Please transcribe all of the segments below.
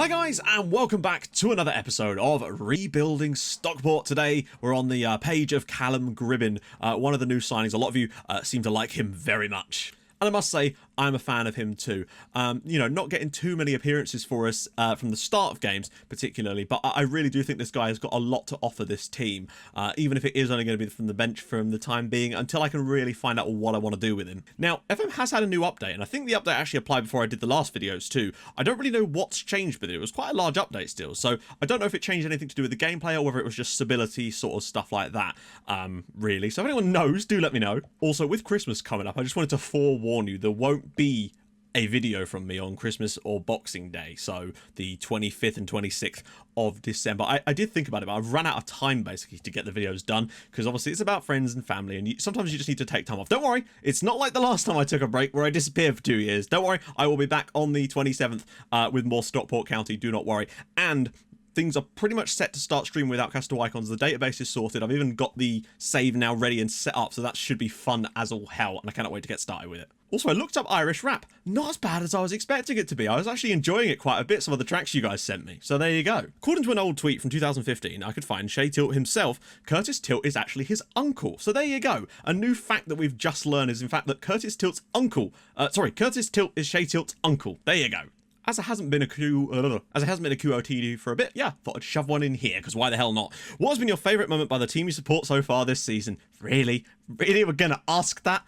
Hi guys, and welcome back to another episode of Rebuilding Stockport. Today we're on the page of Callum Gribbin, one of the new signings. A lot of you seem to like him very much. And I must say, I'm a fan of him too. You know, not getting too many appearances for us from the start of games, particularly, but I really do think this guy has got a lot to offer this team, even if it is only going to be from the bench from the time being, until I can really find out what I want to do with him. Now, FM has had a new update, and I think the update actually applied before I did the last videos too. I don't really know what's changed with it. It was quite a large update still, so I don't know if it changed anything to do with the gameplay or whether it was just stability sort of stuff like that, really. So if anyone knows, do let me know. Also, with Christmas coming up, I just wanted to forewarn you, there won't be a video from me on Christmas or Boxing Day, so the 25th and 26th of December. I did think about it, but I've run out of time basically to get the videos done, because obviously it's about friends and family, and sometimes you just need to take time off. Don't worry, it's not like the last time I took a break where I disappeared for 2 years. Don't worry, I will be back on the 27th with more Stockport County, do not worry. And things are pretty much set to start streaming without Castle Icons. The database is sorted. I've even got the save now ready and set up, so that should be fun as all hell, and I cannot wait to get started with it. Also, I looked up Irish rap. Not as bad as I was expecting it to be. I was actually enjoying it quite a bit, some of the tracks you guys sent me. So there you go. According to an old tweet from 2015, I could find Shay Tilt himself. Curtis Tilt is actually his uncle. So there you go. A new fact that we've just learned is in fact that Curtis Tilt's uncle, Curtis Tilt is Shay Tilt's uncle. There you go. As it hasn't been a QOTD for a bit, yeah, thought I'd shove one in here, because why the hell not? What has been your favourite moment by the team you support so far this season? Really? Really? We're going to ask that?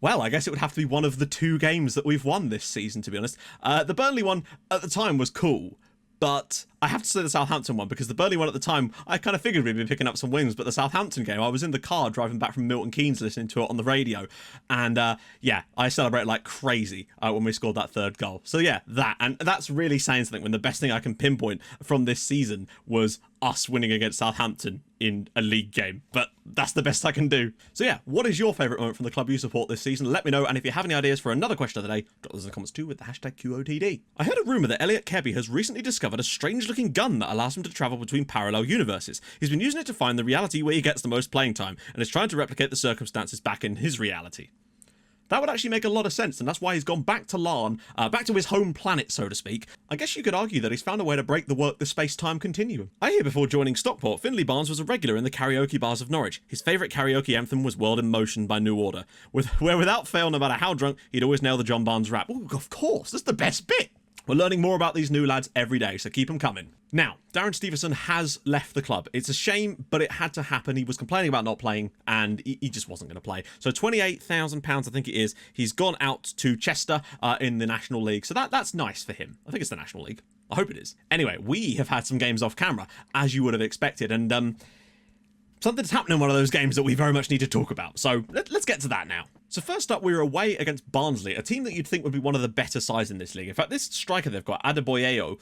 Well, I guess it would have to be one of the 2 games that we've won this season, to be honest. The Burnley one at the time was cool, but I have to say the Southampton one, because the Burnley one at the time, I kind of figured we'd be picking up some wins, but the Southampton game, I was in the car driving back from Milton Keynes listening to it on the radio, and yeah, I celebrated like crazy when we scored that 3rd goal. So yeah, and that's really saying something when the best thing I can pinpoint from this season was us winning against Southampton in a league game, but that's the best I can do. So yeah, what is your favourite moment from the club you support this season? Let me know, and if you have any ideas for another question of the day, drop those in the comments too with the hashtag QOTD. I heard a rumour that Elliot Kebby has recently discovered a strange-looking gun that allows him to travel between parallel universes. He's been using it to find the reality where he gets the most playing time, and is trying to replicate the circumstances back in his reality. That would actually make a lot of sense, and that's why he's gone back to Larn, back to his home planet, so to speak. I guess you could argue that he's found a way to break the space-time continuum. I hear before joining Stockport, Finley Barnes was a regular in the karaoke bars of Norwich. His favourite karaoke anthem was World in Motion by New Order, where without fail, no matter how drunk, he'd always nail the John Barnes rap. Oh, of course, that's the best bit. We're learning more about these new lads every day, so keep them coming. Now, Darren Stevenson has left the club. It's a shame, but it had to happen. He was complaining about not playing, and he just wasn't going to play. So £28,000, I think it is. He's gone out to Chester in the National League, so that's nice for him. I think it's the National League. I hope it is. Anyway, we have had some games off camera, as you would have expected, and something's happened in one of those games that we very much need to talk about. So let's get to that now. So first up, we were away against Barnsley, a team that you'd think would be one of the better sides in this league. In fact, this striker they've got, Adebayo,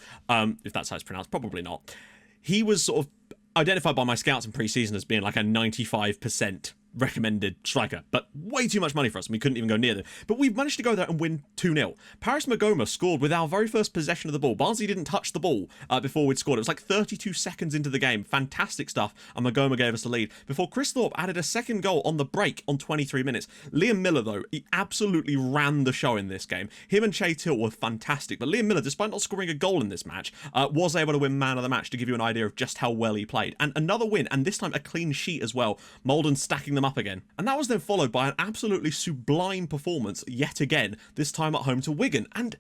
if that's how it's pronounced, probably not. He was sort of identified by my scouts in pre-season as being like a 95% recommended striker, but way too much money for us, and we couldn't even go near them. But we've managed to go there and win 2-0. Paris Magoma scored with our very first possession of the ball. Barnsley didn't touch the ball before we'd scored. It was like 32 seconds into the game. Fantastic stuff, and Magoma gave us the lead. Before Chris Thorpe added a 2nd goal on the break on 23 minutes. Liam Miller, though, he absolutely ran the show in this game. Him and Shay Tilt were fantastic, but Liam Miller, despite not scoring a goal in this match, was able to win man of the match, to give you an idea of just how well he played. And another win, and this time a clean sheet as well. Malden stacking them up again. And that was then followed by an absolutely sublime performance yet again, this time at home to Wigan. And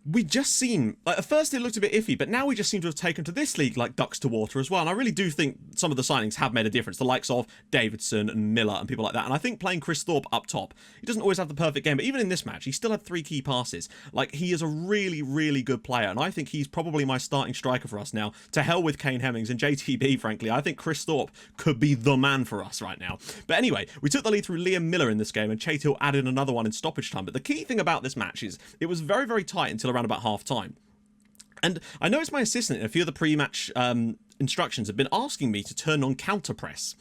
we just seem, like, at first it looked a bit iffy, but now we just seem to have taken to this league like ducks to water as well. And I really do think some of the signings have made a difference, the likes of Davidson and Miller and people like that. And I think playing Chris Thorpe up top, he doesn't always have the perfect game, but even in this match, he still had 3 key passes. Like, he is a really, really good player, and I think he's probably my starting striker for us now. To hell with Kane Hemmings and JTB, frankly. I think Chris Thorpe could be the man for us right now. But anyway, we took the lead through Liam Miller in this game, and Chaytil added another one in stoppage time. But the key thing about this match is it was very, very tight until around about half time. And I noticed my assistant in a few of the pre-match instructions had been asking me to turn on counter press.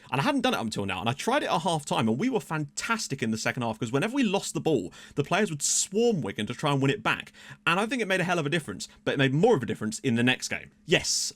And I hadn't done it up until now, and I tried it at half-time, and we were fantastic in the second half, because whenever we lost the ball, the players would swarm Wigan to try and win it back. And I think it made a hell of a difference, but it made more of a difference in the next game. Yes,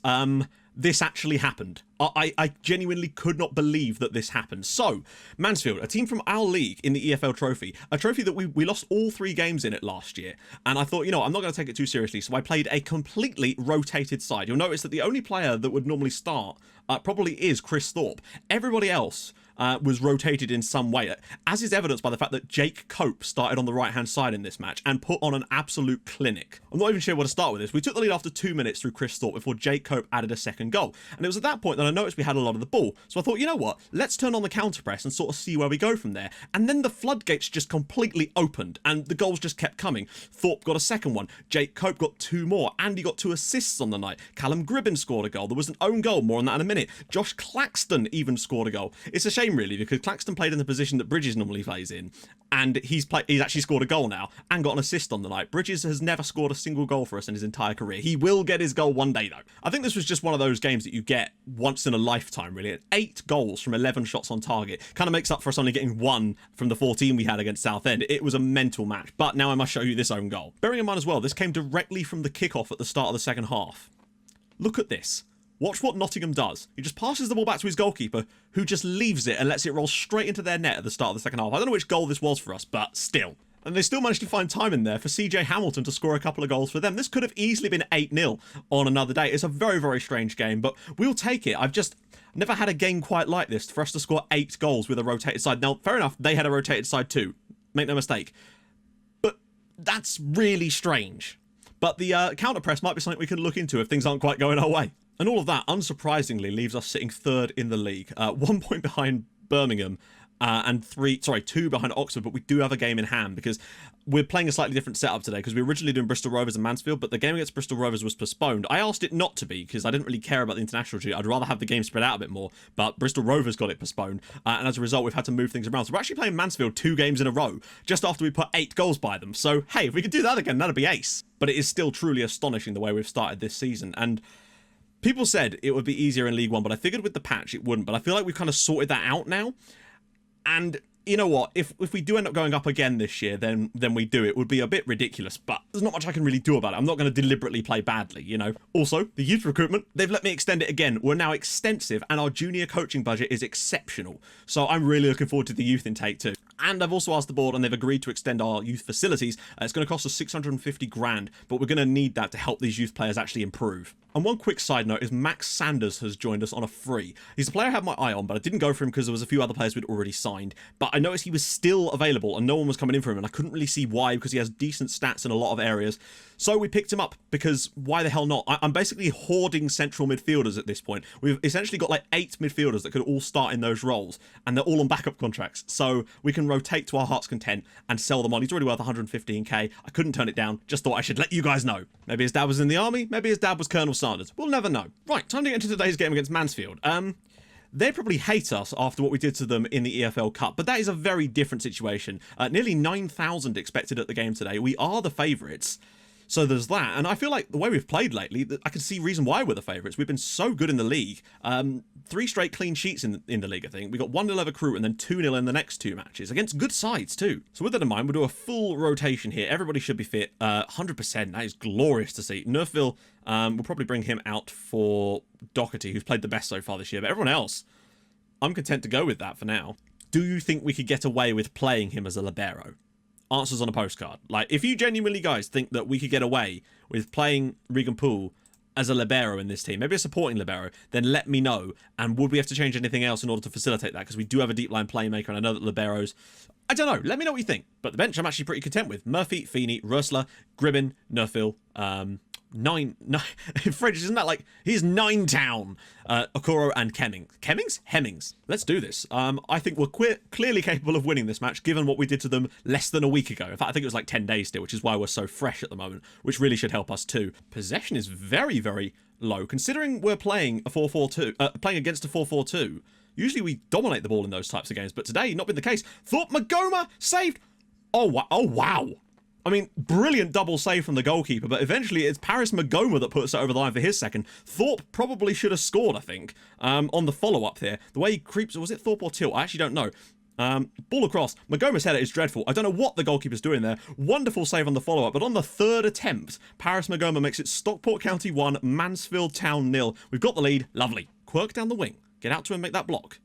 this actually happened. I genuinely could not believe that this happened. So, Mansfield, a team from our league in the EFL Trophy, a trophy that we lost all 3 games in it last year, and I thought, you know, I'm not going to take it too seriously, so I played a completely rotated side. You'll notice that the only player that would normally start probably is Chris Thorpe. Everybody else was rotated in some way, as is evidenced by the fact that Jake Cope started on the right-hand side in this match and put on an absolute clinic. I'm not even sure where to start with this. We took the lead after 2 minutes through Chris Thorpe before Jake Cope added a second goal. And it was at that point that I noticed we had a lot of the ball. So I thought, you know what? Let's turn on the counter-press and sort of see where we go from there. And then the floodgates just completely opened and the goals just kept coming. Thorpe got a second one. Jake Cope got 2 more. Andy got 2 assists on the night. Callum Gribbin scored a goal. There was an own goal. More on that in a minute. Josh Claxton even scored a goal. It's a shame, really, because Claxton played in the position that Bridges normally plays in, and he's actually scored a goal now and got an assist on the night. Bridges has never scored a single goal for us in his entire career. He will get his goal one day, though. I think this was just one of those games that you get once in a lifetime, really. 8 goals from 11 shots on target kind of makes up for us only getting 1 from the 14 we had against Southend. It was a mental match, but now I must show you this own goal. Bearing in mind as well, this came directly from the kickoff at the start of the second half. Look at this. Watch what Nottingham does. He just passes the ball back to his goalkeeper, who just leaves it and lets it roll straight into their net at the start of the second half. I don't know which goal this was for us, but still. And they still managed to find time in there for CJ Hamilton to score a couple of goals for them. This could have easily been 8-0 on another day. It's a very, very strange game, but we'll take it. I've just never had a game quite like this for us to score 8 goals with a rotated side. Now, fair enough, they had a rotated side too. Make no mistake. But that's really strange. But the counter-press might be something we can look into if things aren't quite going our way. And all of that, unsurprisingly, leaves us sitting 3rd in the league. 1 point behind Birmingham and 2 behind Oxford, but we do have a game in hand because we're playing a slightly different setup today because we were originally doing Bristol Rovers and Mansfield, but the game against Bristol Rovers was postponed. I asked it not to be because I didn't really care about the international duty. I'd rather have the game spread out a bit more, but Bristol Rovers got it postponed, and as a result, we've had to move things around. So we're actually playing Mansfield 2 games in a row just after we put 8 goals by them. So, hey, if we could do that again, that'd be ace. But it is still truly astonishing the way we've started this season, and people said it would be easier in League One, but I figured with the patch it wouldn't. But I feel like we've kind of sorted that out now. And you know what? If we do end up going up again this year, then we do. It would be a bit ridiculous, but there's not much I can really do about it. I'm not going to deliberately play badly, you know. Also, the youth recruitment, they've let me extend it again. We're now extensive, and our junior coaching budget is exceptional. So I'm really looking forward to the youth intake too. And I've also asked the board, and they've agreed to extend our youth facilities. It's going to cost us 650 grand, but we're going to need that to help these youth players actually improve. And one quick side note is Max Sanders has joined us on a free. He's a player I had my eye on, but I didn't go for him because there was a few other players we'd already signed. But I noticed he was still available and no one was coming in for him, and I couldn't really see why because he has decent stats in a lot of areas. So we picked him up because why the hell not? I'm basically hoarding central midfielders at this point. We've essentially got like 8 midfielders that could all start in those roles, and they're all on backup contracts. So we can rotate to our heart's content and sell them on. He's already worth 115k. I couldn't turn it down. Just thought I should let you guys know. Maybe his dad was in the army. Maybe his dad was Colonel Sanders. We'll never know. Right, time to get into today's game against Mansfield. They probably hate us after what we did to them in the EFL Cup, but that is a very different situation. Nearly 9,000 expected at the game today. We are the favourites. So there's that, and I feel like the way we've played lately, I can see reason why we're the favourites. We've been so good in the league. 3 straight clean sheets in the league, I think. We got 1-0 over Crewe and then 2-0 in the next 2 matches against good sides too. So with that in mind, we'll do a full rotation here. Everybody should be fit, 100%. That is glorious to see. Nerfville, we'll probably bring him out for Doherty, who's played the best so far this year. But everyone else, I'm content to go with that for now. Do you think we could get away with playing him as a Libero? Answers on a postcard. Like, if you genuinely guys think that we could get away with playing Regan Poole as a Libero in this team, maybe a supporting Libero, then let me know. And would we have to change anything else in order to facilitate that? Because we do have a deep line playmaker, and I know that Liberos, I don't know. Let me know what you think. But the bench I'm actually pretty content with. Murphy, Feeney, Rösler, Gribbin, Nerfville, nine French, isn't that like he's 9 town, Okoro and Hemmings. Let's do this. I think we're clearly capable of winning this match given what we did to them less than a week ago. In fact, I think it was like 10 days still, which is why we're so fresh at the moment, which really should help us too. Possession is very, very low considering we're playing a 4-4-2, playing against a 4-4-2. Usually we dominate the ball in those types of games, but today not been the case. Thorpe Magoma saved. Oh wow. I mean, brilliant double save from the goalkeeper, but eventually it's Paris Magoma that puts it over the line for his second. Thorpe probably should have scored, I think, on the follow-up there. The way he creeps, was it Thorpe or Till? I actually don't know. Ball across. Magoma's header is dreadful. I don't know what the goalkeeper's doing there. Wonderful save on the follow-up, but on the third attempt, Paris Magoma makes it Stockport County 1, Mansfield Town 0. We've got the lead. Lovely. Quirk down the wing. Get out to him, make that block.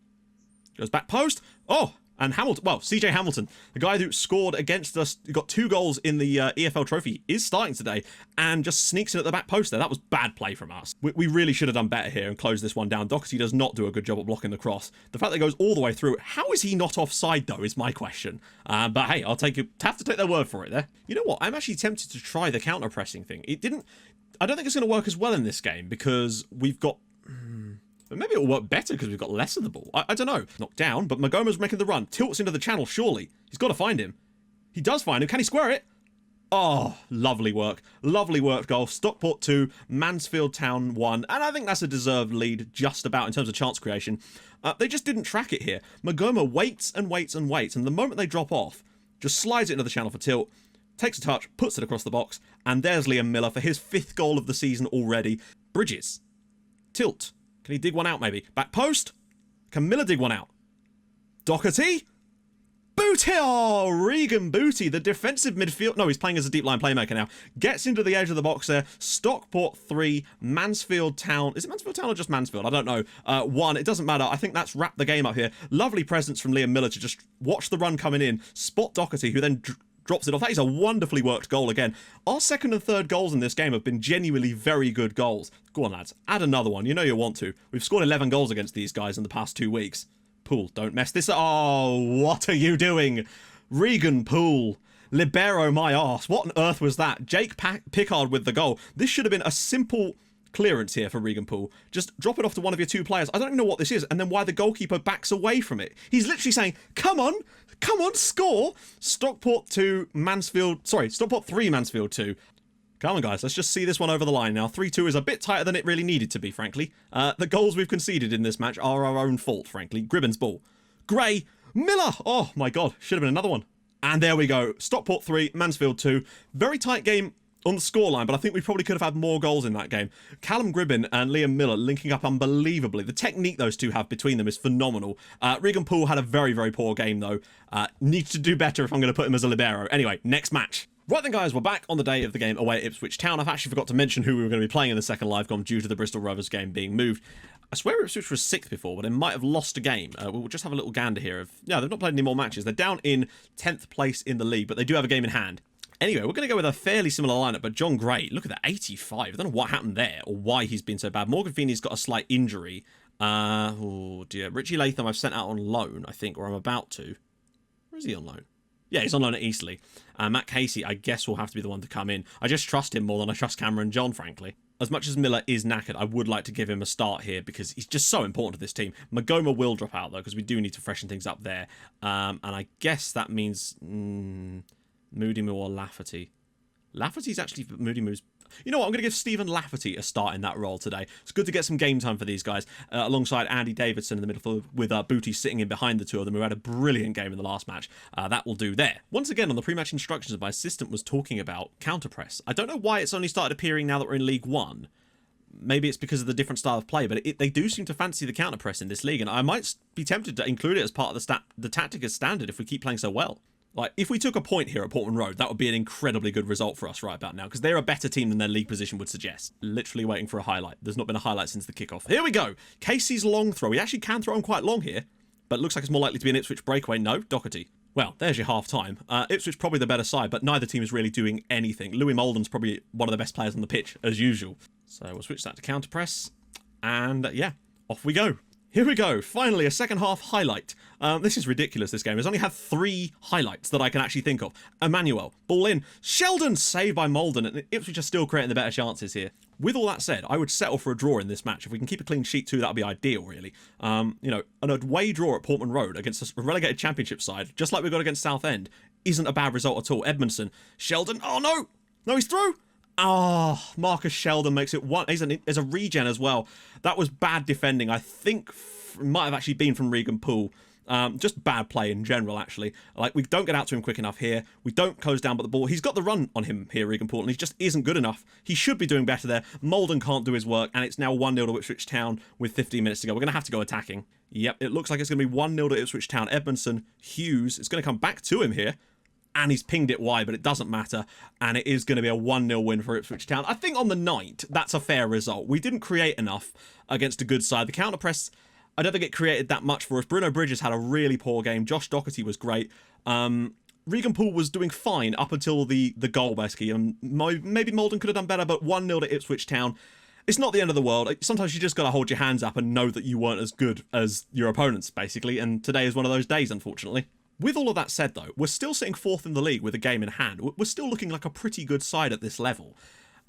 Goes back post. Oh, and Hamilton, well, CJ Hamilton, the guy who scored against us, got 2 goals in the EFL trophy, is starting today and just sneaks in at the back post there. That was bad play from us. We really should have done better here and closed this one down. Doherty does not do a good job at blocking the cross. The fact that it goes all the way through, how is he not offside though, is my question. But hey, I'll have to take their word for it there. You know what? I'm actually tempted to try the counter-pressing thing. I don't think it's going to work as well in this game because we've got... But maybe it'll work better because we've got less of the ball. I don't know. Knocked down, but Magoma's making the run. Tilts into the channel, surely. He's got to find him. He does find him. Can he square it? Oh, lovely work. Lovely work goal. Stockport 2, Mansfield Town 1. And I think that's a deserved lead just about in terms of chance creation. They just didn't track it here. Magoma waits and waits and waits. And the moment they drop off, just slides it into the channel for Tilt. Takes a touch, puts it across the box. And there's Liam Miller for his 5th goal of the season already. Bridges. Tilt. Can he dig one out, maybe? Back post? Can Miller dig one out? Doherty? Booty! Oh, Regan Booty, the defensive midfield... No, he's playing as a deep line playmaker now. Gets into the edge of the box there. Stockport 3, Mansfield Town... Is it Mansfield Town or just Mansfield? I don't know. 1, it doesn't matter. I think that's wrapped the game up here. Lovely presence from Liam Miller to just watch the run coming in. Spot Doherty, who then... drops it off. That is a wonderfully worked goal again. Our second and third goals in this game have been genuinely very good goals. Go on, lads. Add another one. You know you want to. We've scored 11 goals against these guys in the past 2 weeks. Poole, don't mess this up. Oh, what are you doing? Regan Poole. Libero my arse. What on earth was that? Jake Pickard with the goal. This should have been a simple clearance here for Regan Poole. Just drop it off to one of your 2 players. I don't even know what this is. And then why the goalkeeper backs away from it. He's literally saying, come on, score. Stockport 2, Mansfield... Sorry, Stockport 3, Mansfield 2. Come on, guys. Let's just see this one over the line now. 3-2 is a bit tighter than it really needed to be, frankly. The goals we've conceded in this match are our own fault, frankly. Gribbin's ball. Gray. Miller. Oh, my God. Should have been another one. And there we go. Stockport 3, Mansfield 2. Very tight game on the scoreline, but I think we probably could have had more goals in that game. Callum Gribbin and Liam Miller linking up unbelievably. The technique those two have between them is phenomenal. Regan Poole had a very, very poor game, though. Needs to do better if I'm going to put him as a libero. Anyway, next match. Right then, guys, we're back on the day of the game away at Ipswich Town. I've actually forgot to mention who we were going to be playing in the second live com due to the Bristol Rovers game being moved. I swear Ipswich was 6th before, but they might have lost a game. We'll just have a little gander here of... Yeah, they've not played any more matches. They're down in 10th place in the league, but they do have a game in hand. Anyway, we're going to go with a fairly similar lineup, but John Gray, look at that, 85. I don't know what happened there or why he's been so bad. Morgan Feeney's got a slight injury. Oh, dear. Richie Latham I've sent out on loan, I think, or I'm about to. Where is he on loan? Yeah, he's on loan at Eastleigh. Matt Casey, I guess, will have to be the one to come in. I just trust him more than I trust Cameron John, frankly. As much as Miller is knackered, I would like to give him a start here because he's just so important to this team. Magoma will drop out, though, because we do need to freshen things up there. And I guess that means Moody Moo or Lafferty. Lafferty's actually... Moody Moo's... You know what? I'm going to give Stephen Lafferty a start in that role today. It's good to get some game time for these guys, alongside Andy Davidson in the midfield with Booty sitting in behind the two of them, who had a brilliant game in the last match. That will do there. Once again, on the pre-match instructions, my assistant was talking about counter-press. I don't know why it's only started appearing now that we're in League 1. Maybe it's because of the different style of play, but they do seem to fancy the counter-press in this league, and I might be tempted to include it as part of the tactic as standard if we keep playing so well. Like, if we took a point here at Portman Road, that would be an incredibly good result for us right about now, because they're a better team than their league position would suggest. Literally waiting for a highlight. There's not been a highlight since the kickoff. Here we go. Casey's long throw. He actually can throw him quite long here, but looks like it's more likely to be an Ipswich breakaway. No, Doherty. Well, there's your half-time. Ipswich probably the better side, but neither team is really doing anything. Louis Molden's probably one of the best players on the pitch, as usual. So we'll switch that to counter-press, and yeah, off we go. Here we go, finally a second half highlight. This is ridiculous, this game. It's only had 3 highlights that I can actually think of. Emmanuel, ball in. Sheldon, saved by Molden, and Ipswich are still creating the better chances here. With all that said, I would settle for a draw in this match. If we can keep a clean sheet too, that would be ideal, really. You know, an away draw at Portman Road against a relegated championship side, just like we got against Southend, isn't a bad result at all. Edmondson, Sheldon, oh no! No, he's through! Ah, Marcus Sheldon makes it one. There's a regen as well. That was bad defending. I think it might have actually been from Regan Poole. Just bad play in general, actually. Like, we don't get out to him quick enough here. We don't close down but the ball. He's got the run on him here, Regan Portland. He just isn't good enough. He should be doing better there. Molden can't do his work, and it's now 1-0 to Ipswich Town with 15 minutes to go. We're going to have to go attacking. Yep, it looks like it's going to be 1-0 to Ipswich Town. Edmondson, Hughes, it's going to come back to him here. And he's pinged it wide, but it doesn't matter. And it is going to be a 1-0 win for Ipswich Town. I think on the night, that's a fair result. We didn't create enough against a good side. The counter-press, I don't think it created that much for us. Bruno Bridges had a really poor game. Josh Doherty was great. Regan Poole was doing fine up until the goal, basically. And maybe Molden could have done better, but 1-0 to Ipswich Town. It's not the end of the world. Sometimes you just got to hold your hands up and know that you weren't as good as your opponents, basically. And today is one of those days, unfortunately. With all of that said, though, we're still sitting 4th in the league with a game in hand. We're still looking like a pretty good side at this level.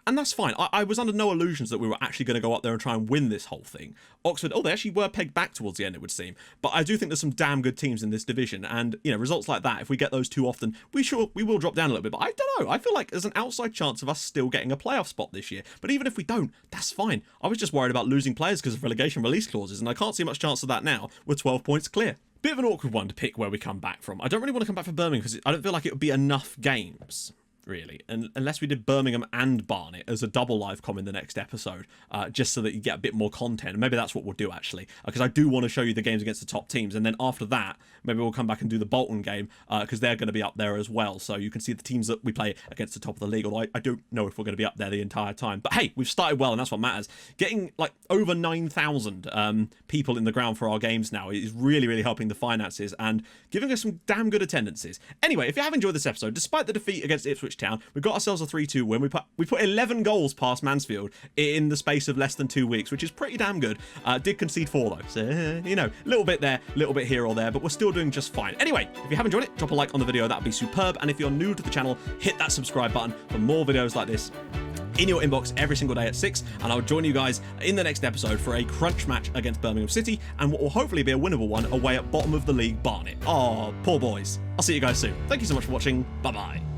And that's fine. I was under no illusions that we were actually going to go up there and try and win this whole thing. Oxford, they actually were pegged back towards the end, it would seem. But I do think there's some damn good teams in this division. And, you know, results like that, if we get those too often, we will drop down a little bit. But I don't know. I feel like there's an outside chance of us still getting a playoff spot this year. But even if we don't, that's fine. I was just worried about losing players because of relegation release clauses. And I can't see much chance of that now. We're 12 points clear. Bit of an awkward one to pick where we come back from. I don't really want to come back for Birmingham because I don't feel like it would be enough games, really, and unless we did Birmingham and Barnet as a double live com in the next episode, just so that you get a bit more content. And maybe that's what we'll do, actually, because I do want to show you the games against the top teams, and then after that maybe we'll come back and do the Bolton game, because they're going to be up there as well, so you can see the teams that we play against the top of the league, although I don't know if we're going to be up there the entire time. But hey, we've started well, and that's what matters. Getting like over 9,000 people in the ground for our games now is really, really helping the finances and giving us some damn good attendances. Anyway, if you have enjoyed this episode, despite the defeat against Ipswich Town, we got ourselves a 3-2 win. We put 11 goals past Mansfield in the space of less than 2 weeks, which is pretty damn good. Did concede 4 though, so you know, a little bit there, a little bit here or there, but we're still doing just fine. Anyway, if you have enjoyed it, drop a like on the video, that would be superb. And if you're new to the channel, hit that subscribe button for more videos like this in your inbox every single day at 6, and I'll join you guys in the next episode for a crunch match against Birmingham City and what will hopefully be a winnable one away at bottom of the league Barnet. Oh, poor boys. I'll see you guys soon. Thank you so much for watching. Bye bye.